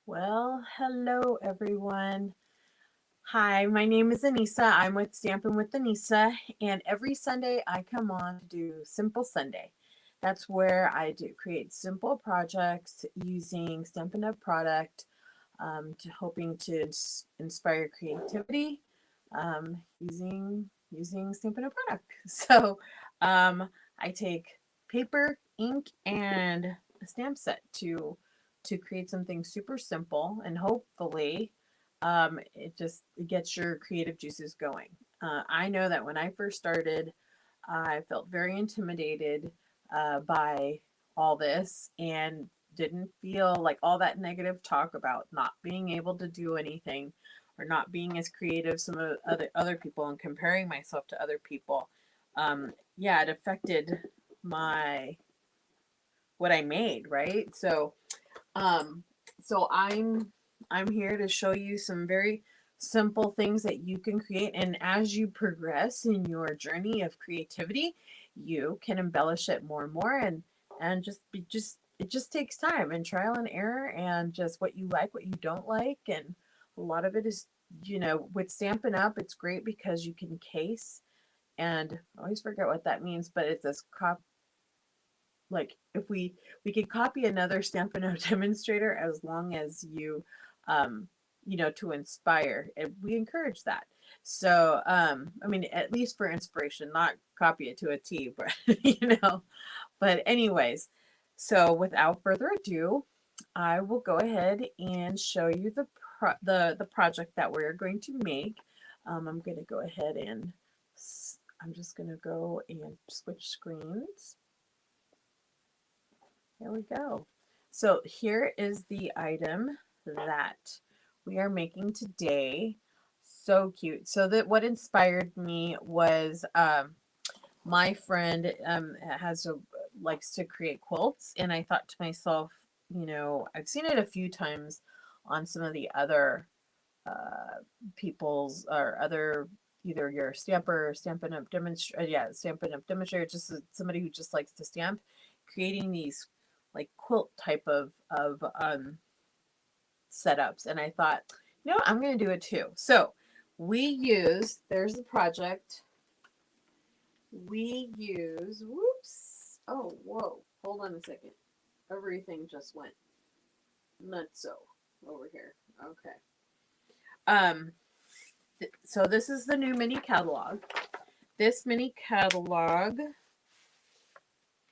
Well, hello everyone. Hi, my name is Anissa. I'm with Stampin' with Anissa, and every Sunday I come on to do Simple Sunday. That's where I do create simple projects using Stampin' Up product, hoping to inspire creativity using Stampin' Up product. So I take paper, ink, and a stamp set to create something super simple, and hopefully it gets your creative juices going. I know that when I first started, I felt very intimidated by all this and didn't feel like all that negative talk about not being able to do anything or not being as creative some of other people and comparing myself to other people. Yeah, it affected my what I made, right? Um, so I'm here to show you some very simple things that you can create, and as you progress in your journey of creativity, you can embellish it more and more, and just it just takes time and trial and error and just what you like, what you don't like, and a lot of it is with Stampin' Up, it's great because you can case, and I always forget what that means, but it's this like if we could copy another Stampin' Up demonstrator as long as um to inspire, and we encourage that. So I mean, at least for inspiration, not copy it to a T, but but anyways, so without further ado, I will go ahead and show you the project that we're going to make. I'm going to go ahead and I'm just going to go and switch screens. There we go. So here is the item that we are making today. So cute. So that what inspired me was my friend has a likes to create quilts, and I thought to myself, I've seen it a few times on some of the other people's or other either your stamper or Stampin' Up demonstrator, yeah, Stampin' Up demonstrator, just somebody who just likes to stamp, creating these like quilt type of setups, and I thought, I'm going to do it too. So there's the project. We use, whoops, oh, whoa, hold on a second. Everything just went nutso over here. Okay. Um, so this is the new mini catalog. This mini catalog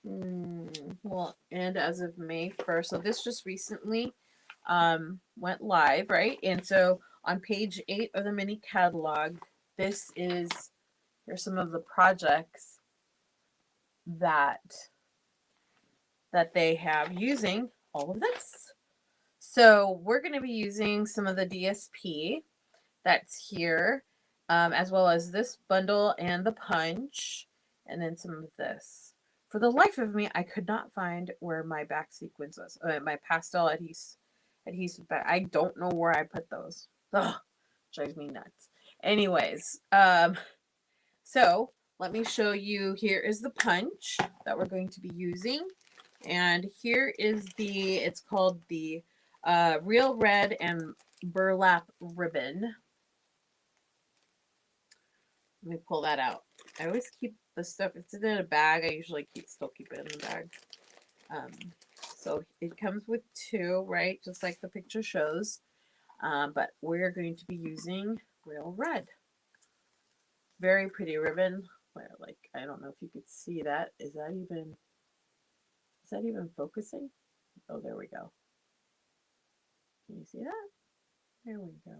will end as of May 1st. So this just recently went live, right? And so on page 8 of the mini catalog, here's some of the projects that they have using all of this. So we're going to be using some of the DSP that's here, as well as this bundle and the punch, and then some of this. For the life of me, I could not find where my back sequence was. My pastel adhesive back. I don't know where I put those. Ugh, drives me nuts. Anyways, so let me show you. Here is the punch that we're going to be using, and here is it's called the Real Red and Burlap Ribbon. Let me pull that out. I always keep the stuff. It's in a bag. I usually still keep it in the bag. So it comes with 2, right? Just like the picture shows. But we're going to be using Real Red. Very pretty ribbon. Like, I don't know if you could see that. Is that even focusing? Oh, there we go. Can you see that? There we go.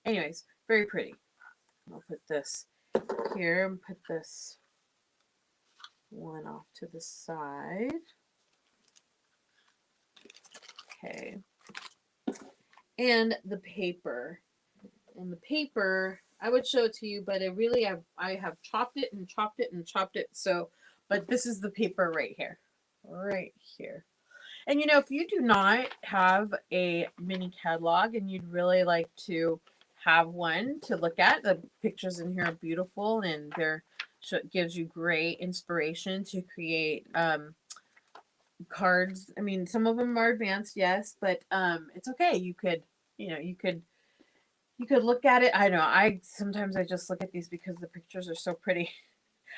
Anyways, very pretty. I'll put this here and put this one off to the side. Okay. And the paper. And the paper, I would show it to you, but I have chopped it and chopped it and chopped it. So, but this is the paper right here. Right here. And if you do not have a mini catalog and you'd really like to have one to look at, the pictures in here are beautiful, and gives you great inspiration to create cards. I mean, some of them are advanced, yes, but it's okay. You could, you could look at it. I know. I sometimes I just look at these because the pictures are so pretty.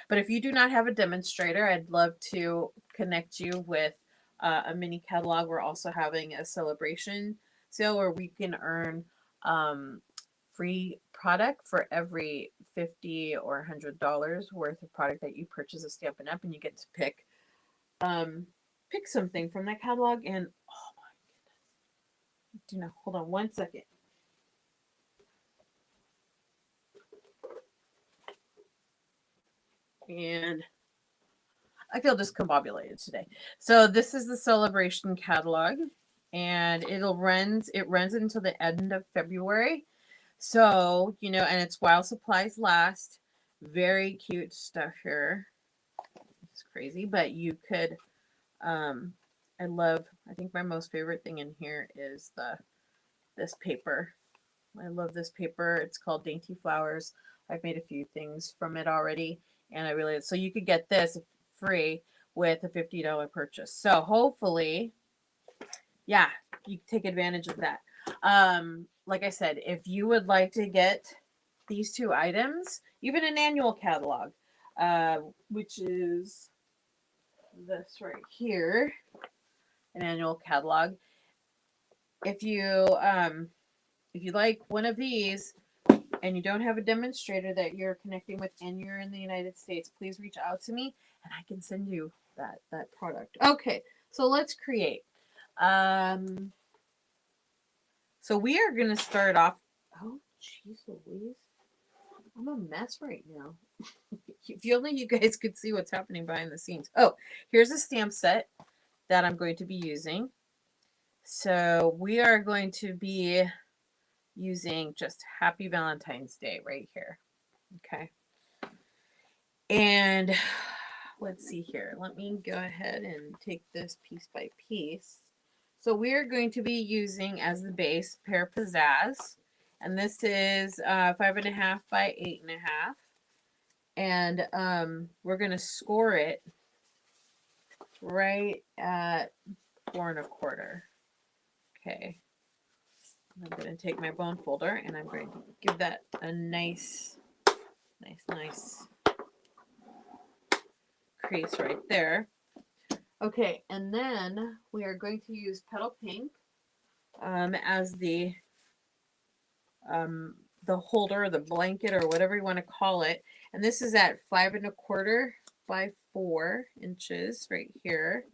But if you do not have a demonstrator, I'd love to connect you with a mini catalog. We're also having a celebration sale where we can earn um, free product for every $50 or $100 worth of product that you purchase a Stampin' Up, and you get to um, pick something from that catalog. And oh my goodness, do not hold on one second. And I feel discombobulated today. So this is the celebration catalog, and it runs until the end of February. So, and it's while supplies last. Very cute stuff here. It's crazy, but you could I think my most favorite thing in here is this paper. I love this paper. It's called Dainty Flowers. I've made a few things from it already, and I really so you could get this free with a $50 purchase. So hopefully, yeah, you take advantage of that. Like I said, if you would like to get these two items, even an annual catalog, which is this right here, an annual catalog. If you like one of these and you don't have a demonstrator that you're connecting with and you're in the United States, please reach out to me and I can send you that product. Okay, so let's create. So we are gonna start off. Oh, jeez Louise, I'm a mess right now. If only you guys could see what's happening behind the scenes. Oh, here's a stamp set that I'm going to be using. So we are going to be using just Happy Valentine's Day right here. Okay. And let's see here. Let me go ahead and take this piece by piece. So we're going to be using as the base Pear Pizzazz. And this is 5.5 by 8.5. And we're going to score it right at 4.25. Okay. I'm going to take my bone folder and I'm going to give that a nice crease right there. Okay, and then we are going to use Petal Pink as the holder, the blanket, or whatever you want to call it. And this is at 5.25 by 4 inches right here.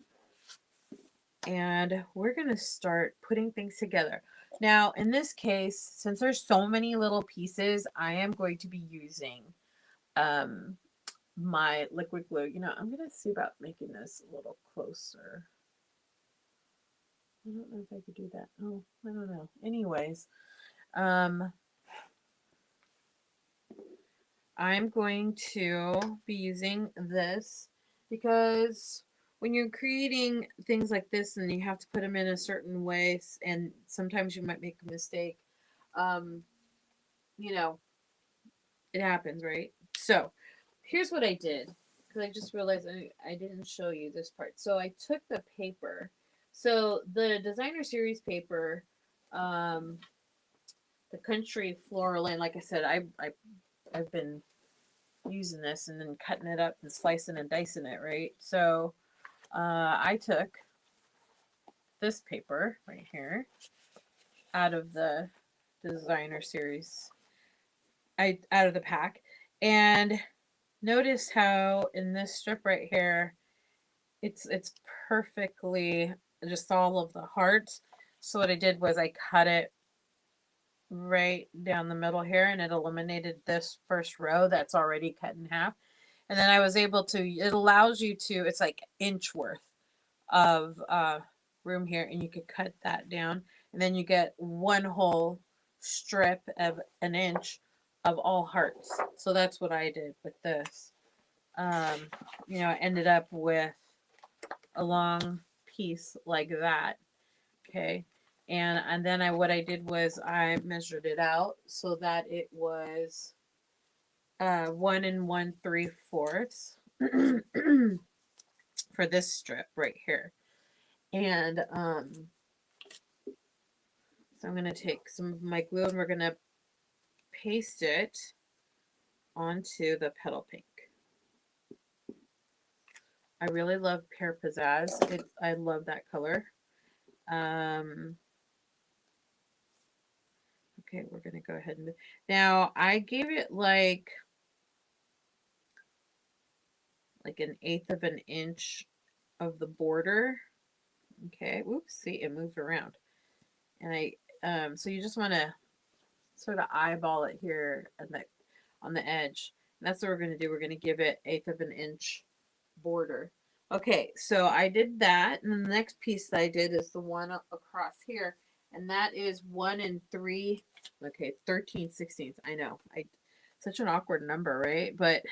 And we're going to start putting things together. Now, in this case, since there's so many little pieces, I am going to be using my liquid glue. I'm going to see about making this a little closer. I don't know if I could do that. Oh, I don't know. Anyways, I'm going to be using this because when you're creating things like this and you have to put them in a certain way, and sometimes you might make a mistake, it happens, right? So here's what I did, because I just realized I didn't show you this part. So I took the paper. So the designer series paper, the Country Floral Lane, like I said, I've been using this and then cutting it up and slicing and dicing it, right? So I took this paper right here out of the designer series, out of the pack, and notice how in this strip right here, it's perfectly just all of the hearts. So what I did was I cut it right down the middle here, and it eliminated this first row that's already cut in half. And then I was able to, it allows you to, it's like inch worth of room here, and you could cut that down, and then you get one whole strip of an inch of all hearts. So that's what I did with this. I ended up with a long piece like that. Okay. And then what I did was I measured it out so that it was 1 1/3 for this strip right here. And so I'm going to take some of my glue and we're going to paste it onto the petal pink. I really love Pear Pizzazz. I love that color. Okay, we're going to go ahead and... Now, I gave it like an eighth of an inch of the border. Okay, whoops, see, it moved around. And so you just want to sort of eyeball it here on the edge. And that's what we're going to do. We're going to give it eighth of an inch border. Okay, so I did that. And then the next piece that I did is the one across here. And that is 1 3, okay, 13/16. I know. Such an awkward number, right? But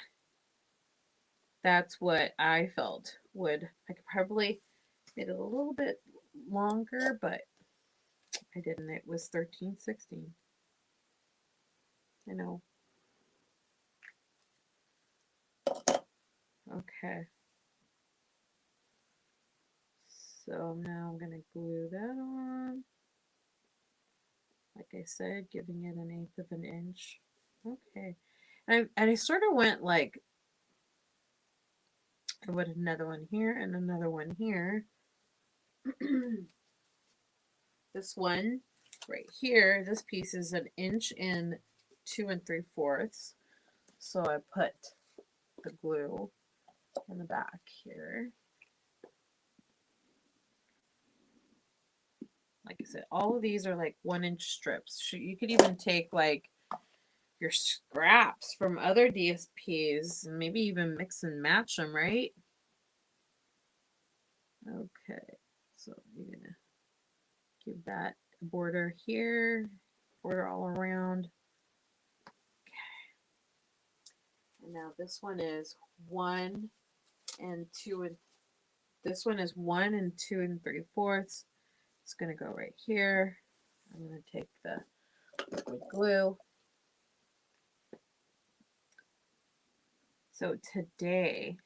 that's what I felt I could probably make it a little bit longer, but I didn't. It was 13/16. I know. Okay. So now I'm going to glue that on. Like I said, giving it an eighth of an inch. Okay. And I sort of went like, I put another one here and another one here. This one right here, this piece is 1 inch and 2 3/4. So I put the glue in the back here. Like I said, all of these are like 1 inch strips. You could even take like your scraps from other DSPs and maybe even mix and match them, right? Okay, so you're gonna give that border here, border all around. Okay, and now this one is 1 and 2 and this one is 1 and 2 3/4. It's gonna go right here. I'm gonna take the liquid glue. So today,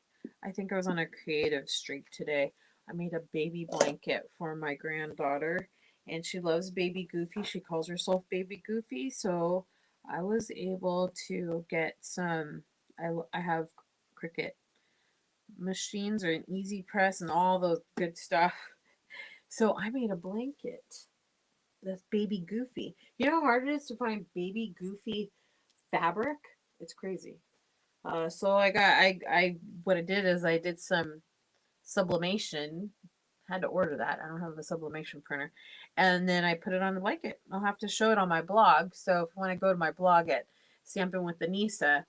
I think I was on a creative streak today. I made a baby blanket for my granddaughter, and she loves Baby Goofy. She calls herself Baby Goofy. So I was able to get some. I have Cricut machines or an Easy Press and all those good stuff. So I made a blanket that's Baby Goofy. You know how hard it is to find Baby Goofy fabric? It's crazy. So what I did is I did some sublimation. Had to order that. I don't have a sublimation printer. And then I put it on the blanket. I'll have to show it on my blog. So if you want to go to my blog at Stampin' with Anissa,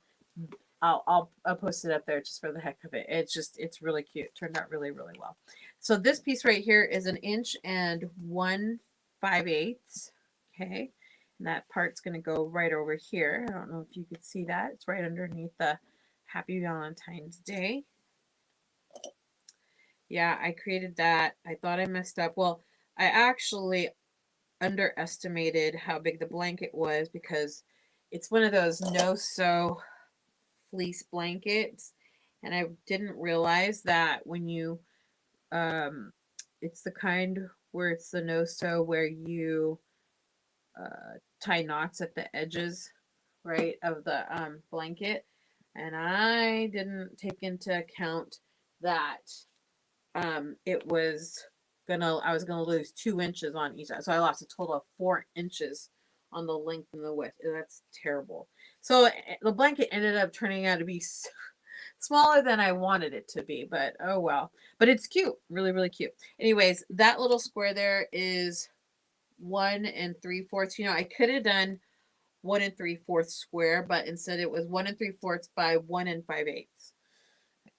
I'll post it up there just for the heck of it. It's really cute. It turned out really, really well. So this piece right here is 1 inch and 1/5. Okay. And that part's going to go right over here. I don't know if you could see that. It's right underneath the Happy Valentine's Day. Yeah, I created that. I thought I messed up. Well, I actually underestimated how big the blanket was because it's one of those no-sew fleece blankets. And I didn't realize that when you, it's the kind where it's the no-sew where you tie knots at the edges, right, of the blanket. And I didn't take into account that I was gonna lose 2 inches on each side. So I lost a total of 4 inches on the length and the width. That's terrible. So the blanket ended up turning out to be smaller than I wanted it to be, but oh well. But it's cute, really, really cute. Anyways, that little square there is 1 3/4. You know, I could have done 1 3/4 square, but instead it was 1 3/4 by 1 5/8.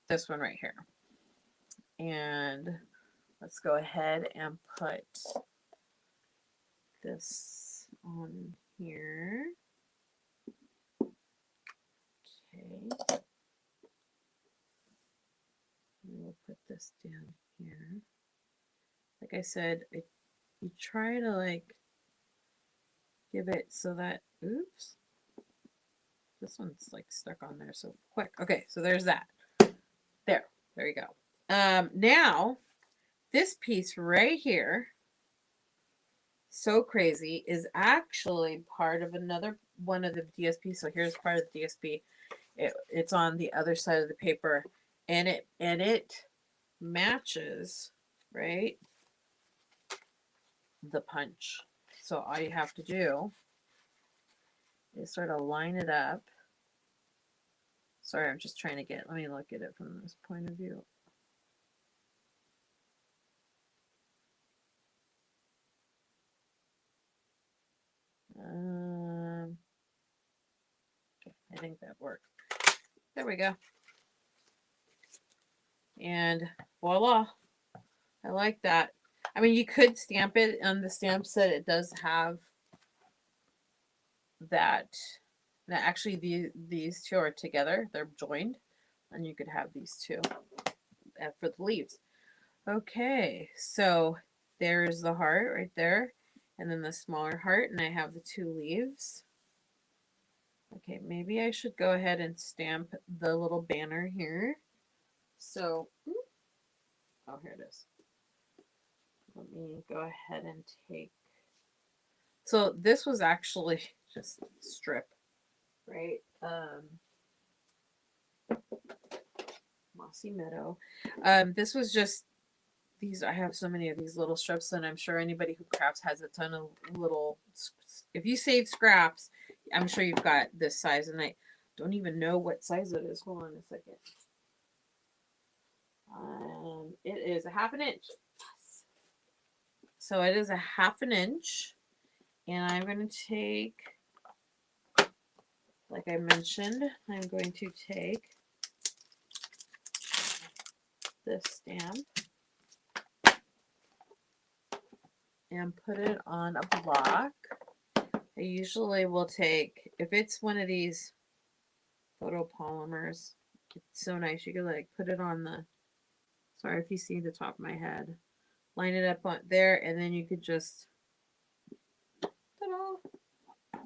This one right here. And let's go ahead and put this on here. Okay. We'll put this down here. Like I said, you try to like give it so that, oops, this one's like stuck on there so quick. Okay, so there's that. There you go. Now, this piece right here, so crazy, is actually part of another one of the DSP. So here's part of the DSP. It's on the other side of the paper, and it matches, right, the punch. So all you have to do is sort of line it up. Sorry, I'm just trying to let me look at it from this point of view. Okay, I think that worked. There we go. And voila. I like that. I mean, you could stamp it on the stamp set. It does have that. Now, actually, these two are together. They're joined. And you could have these two for the leaves. Okay, so there's the heart right there. And then the smaller heart. And I have the two leaves. Okay, maybe I should go ahead and stamp the little banner here. So, oh, here it is. Let me go ahead and take. So this was actually just strip, right? Mossy Meadow. This was just these. I have so many of these little strips, and I'm sure anybody who crafts has a ton of little. If you save scraps, I'm sure you've got this size, and I don't even know what size it is. Hold on a second. It is a 1/2 inch. Yes. So it is a 1/2 inch, and I'm going to take, like I mentioned, I'm going to take this stamp and put it on a block. I usually will take, if it's one of these photopolymers, it's so nice. You could like put it on the, sorry if you see the top of my head, line it up on there, and then you could just, ta-da,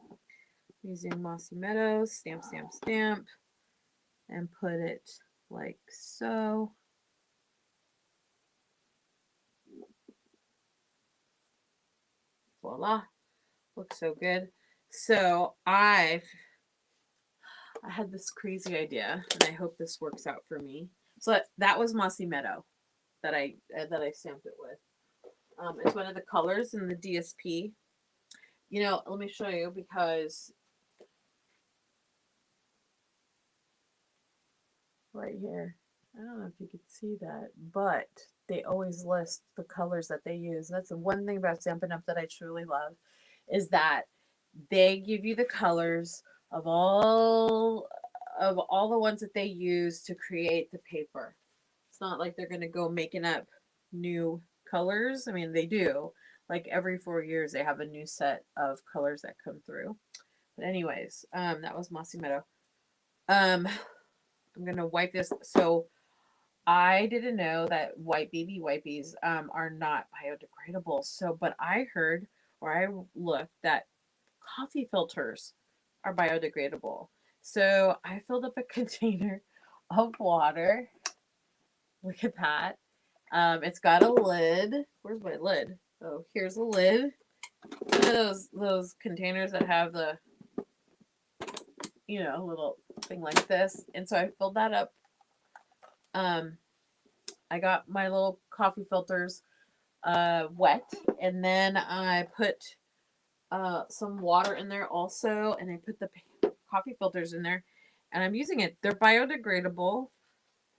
using Mossy Meadows, stamp, stamp, stamp, and put it like so. Voila. Looks so good. So I had this crazy idea, and I hope this works out for me. So that was Mossy Meadow that I stamped it with. It's one of the colors in the DSP. You know, let me show you because right here, I don't know if you could see that, but they always list the colors that they use. That's the one thing about Stampin' Up that I truly love, is that they give you the colors of all the ones that they use to create the paper. It's not like they're going to go making up new colors. I mean, they do. Like every 4 years, they have a new set of colors that come through. But anyways, that was Mossy Meadow. I'm going to wipe this. So I didn't know that white baby wipies are not biodegradable. So, but I heard, or I looked, that coffee filters are biodegradable. So I filled up a container of water. Look at that. It's got a lid. Where's my lid? Oh, here's a lid. One of those containers that have the, little thing like this. And so I filled that up. I got my little coffee filters wet, and then I put some water in there also, and I put the coffee filters in there, and I'm using it. They're biodegradable.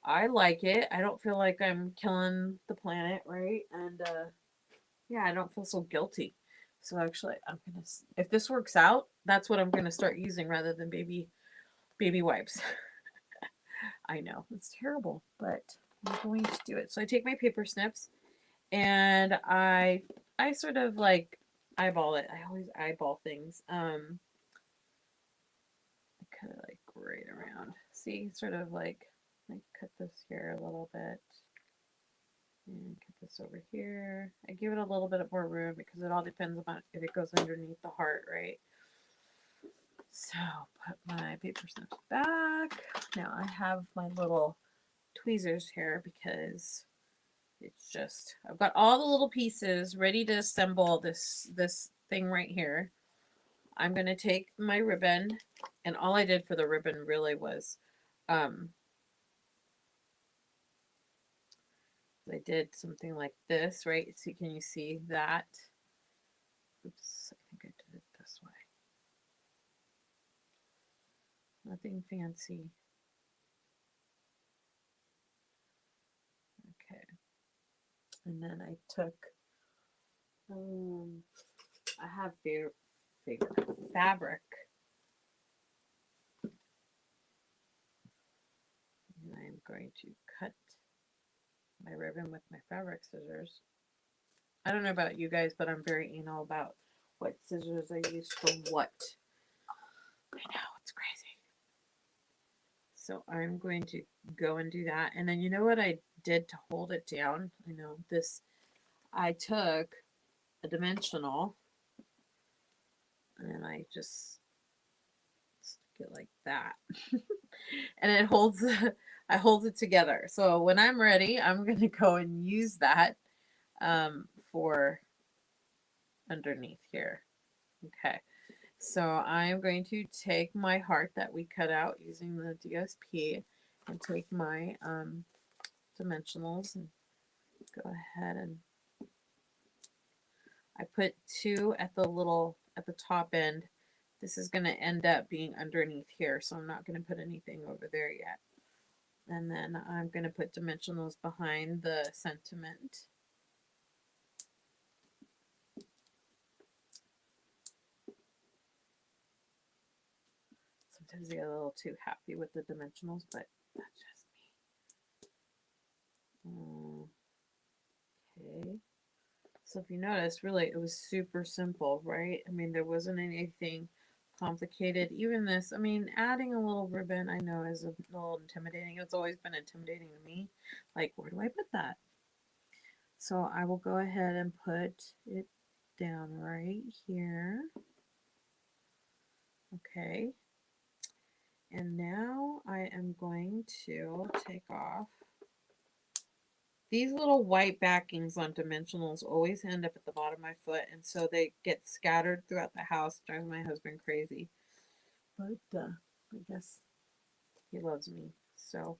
I like it. I don't feel like I'm killing the planet, right? And yeah, I don't feel so guilty. So actually, I'm gonna, if this works out, that's what I'm gonna start using rather than baby wipes. I know it's terrible, but I'm going to do it. So I take my paper snips, and I sort of like eyeball it. I always eyeball things. I kind of like right around. See, sort of like cut this here a little bit. And cut this over here. I give it a little bit more room because it all depends on if it goes underneath the heart, right? So put my paper snips back. Now I have my little tweezers here because It's just, I've got all the little pieces ready to assemble this thing right here. I'm going to take my ribbon, and all I did for the ribbon really was, I did something like this, right? So can you see that? Oops, I think I did it this way. Nothing fancy. Okay. And then I took, I have fabric. And I'm going to cut my ribbon with my fabric scissors. I don't know about you guys, but I'm very anal about what scissors I use for what. I know, it's crazy. So I'm going to go and do that. And then you know what I did to hold it down? I know this, I took a dimensional and I just stick it like that. And it holds, I hold it together. So when I'm ready, I'm going to go and use that for underneath here. Okay. So I'm going to take my heart that we cut out using the DSP and take my dimensionals and go ahead and I put 2 at the top end. This is going to end up being underneath here, so I'm not going to put anything over there yet. And then I'm going to put dimensionals behind the sentiment. Sometimes I get a little too happy with the dimensionals, but that's just me. Okay. So if you notice, really, it was super simple, right? I mean, there wasn't anything complicated. Even this, I mean, adding a little ribbon, I know is a little intimidating. It's always been intimidating to me. Like, where do I put that? So I will go ahead and put it down right here. Okay. And now I am going to take off. These little white backings on dimensionals always end up at the bottom of my foot, and so they get scattered throughout the house, driving my husband crazy. But I guess he loves me. So,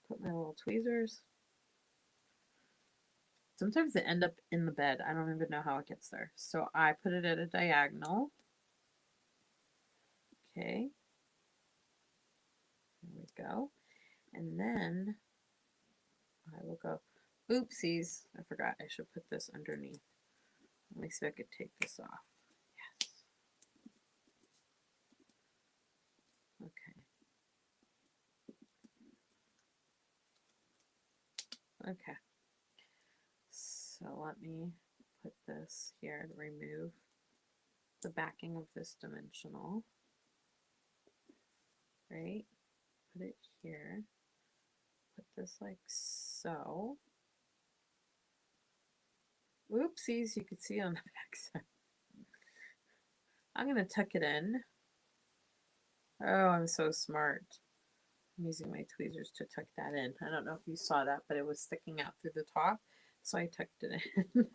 put my little tweezers. Sometimes they end up in the bed. I don't even know how it gets there. So I put it at a diagonal. Okay. There we go. And then I will go, oopsies, I forgot I should put this underneath. Let me see if I could take this off. Yes. Okay. Okay. So let me put this here to remove the backing of this dimensional. Right? Put it here. Put this like so. Oopsies, you can see on the back side. I'm going to tuck it in. Oh, I'm so smart. I'm using my tweezers to tuck that in. I don't know if you saw that, but it was sticking out through the top, so I tucked it in.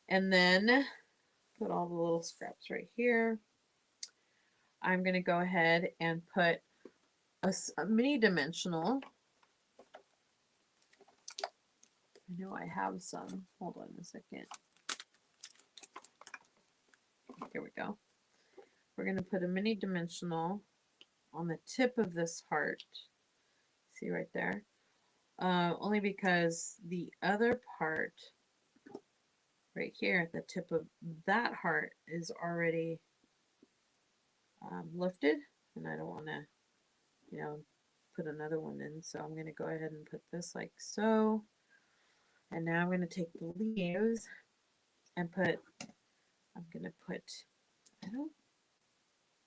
And then put all the little scraps right here. I'm going to go ahead and put a mini dimensional. I know I have some. Hold on a second. Here we go. We're going to put a mini dimensional on the tip of this heart. See right there? Only because the other part right here at the tip of that heart is already lifted, and I don't want to, you know, put another one in. So I'm going to go ahead and put this like so. And now I'm going to take the leaves and put, I'm going to put, I don't,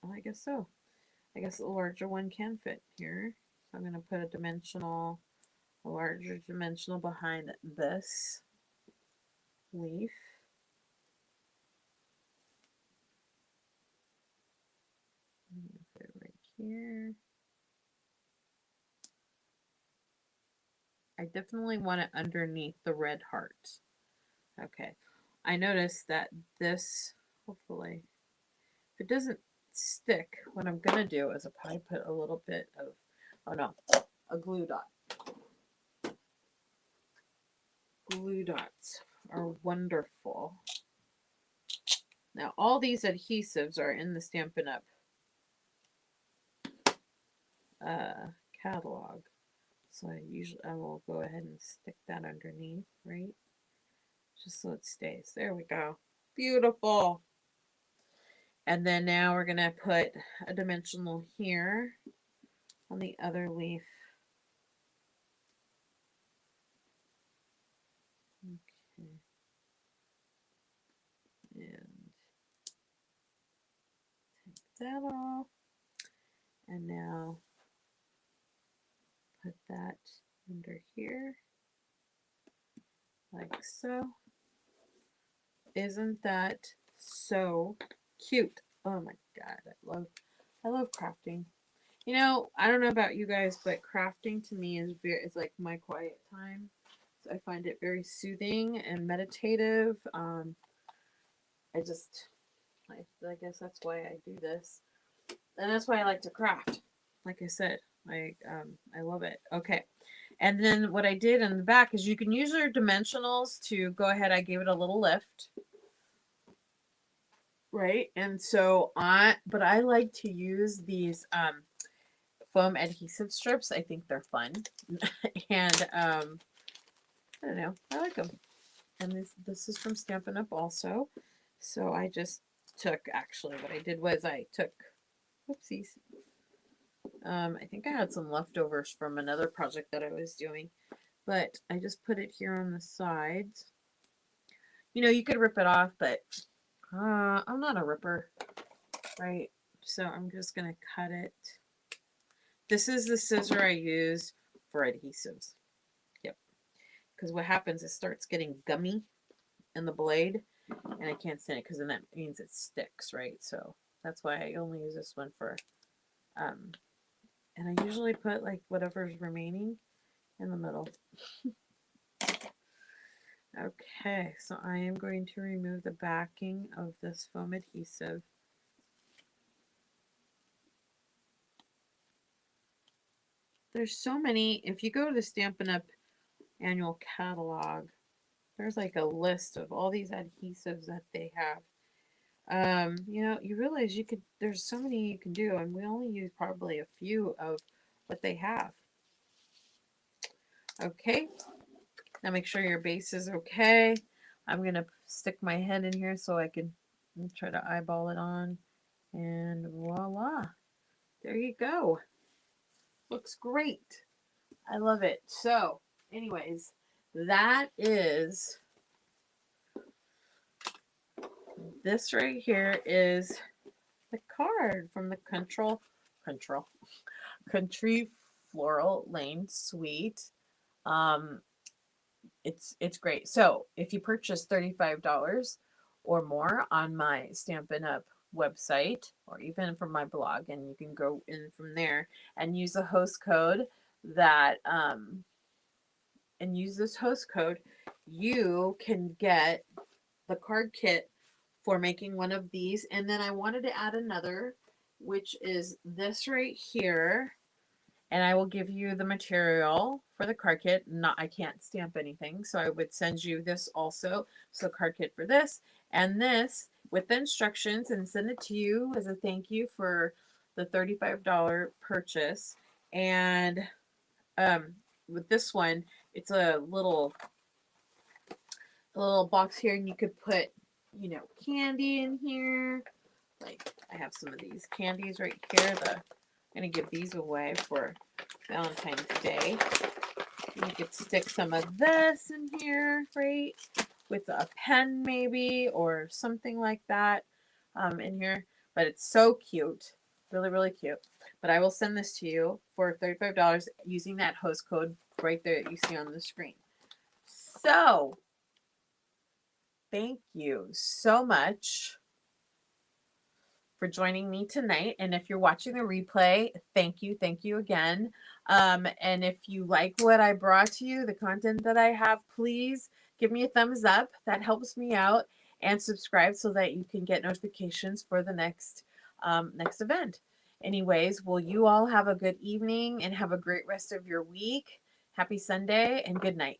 well, I guess so. I guess a larger one can fit here. So I'm going to put a larger dimensional behind this leaf. I'm going to put it right here. I definitely want it underneath the red heart. Okay. I noticed that this, hopefully, if it doesn't stick, what I'm going to do is I'll probably put a little bit of, oh no, a glue dot. Glue dots are wonderful. Now, all these adhesives are in the Stampin' Up catalog. So I will go ahead and stick that underneath, right? Just so it stays. There we go. Beautiful. And then now we're going to put a dimensional here on the other leaf. Okay. And take that off. And now put that under here. Like so. Isn't that so cute? Oh my god, I love crafting. You know, I don't know about you guys, but crafting to me is like my quiet time. So I find it very soothing and meditative. I guess that's why I do this, and that's why I like to craft. Like I said, I love it. Okay, and then what I did in the back is you can use your dimensionals to go ahead. I gave it a little lift. Right, and so but I like to use these foam adhesive strips. I think they're fun, and I don't know, I like them. And this is from Stampin' Up also. So I just actually what I did was I took, whoopsies. I think I had some leftovers from another project that I was doing, but I just put it here on the sides. You know, you could rip it off, but I'm not a ripper, right? So I'm just going to cut it. This is the scissor I use for adhesives. Yep. Because what happens is it starts getting gummy in the blade, and I can't stand it because then that means it sticks, right? So that's why I only use this one for, and I usually put like whatever's remaining in the middle. Okay, so I am going to remove the backing of this foam adhesive. There's so many. If you go to the Stampin' Up annual catalog, there's like a list of all these adhesives that they have. You know, you realize there's so many you can do, and we only use probably a few of what they have. Okay, now make sure your base is okay. I'm gonna stick my head in here so I can try to eyeball it on, and voila, there you go. Looks great. I love it. So, anyways, that is, this right here is the card from the Country Floral Lane Suite. It's great. So if you purchase $35 or more on my Stampin' Up website, or even from my blog, and you can go in from there and use the host code that and use this host code, you can get the card kit for making one of these. And then I wanted to add another, which is this right here. And I will give you the material for the card kit. I can't stamp anything, so I would send you this also. So card kit for this and this with the instructions, and send it to you as a thank you for the $35 purchase. And with this one, it's a little box here, and you could put, you know, candy in here. Like I have some of these candies right here. I'm gonna give these away for Valentine's Day. You could stick some of this in here, right? With a pen maybe, or something like that in here. But it's so cute. Really, really cute. But I will send this to you for $35 using that host code right there that you see on the screen. So, thank you so much for joining me tonight. And if you're watching the replay, thank you again. And if you like what I brought to you, the content that I have, please give me a thumbs up. That helps me out. And subscribe so that you can get notifications for the next event. Anyways, will you all have a good evening and have a great rest of your week. Happy Sunday and good night.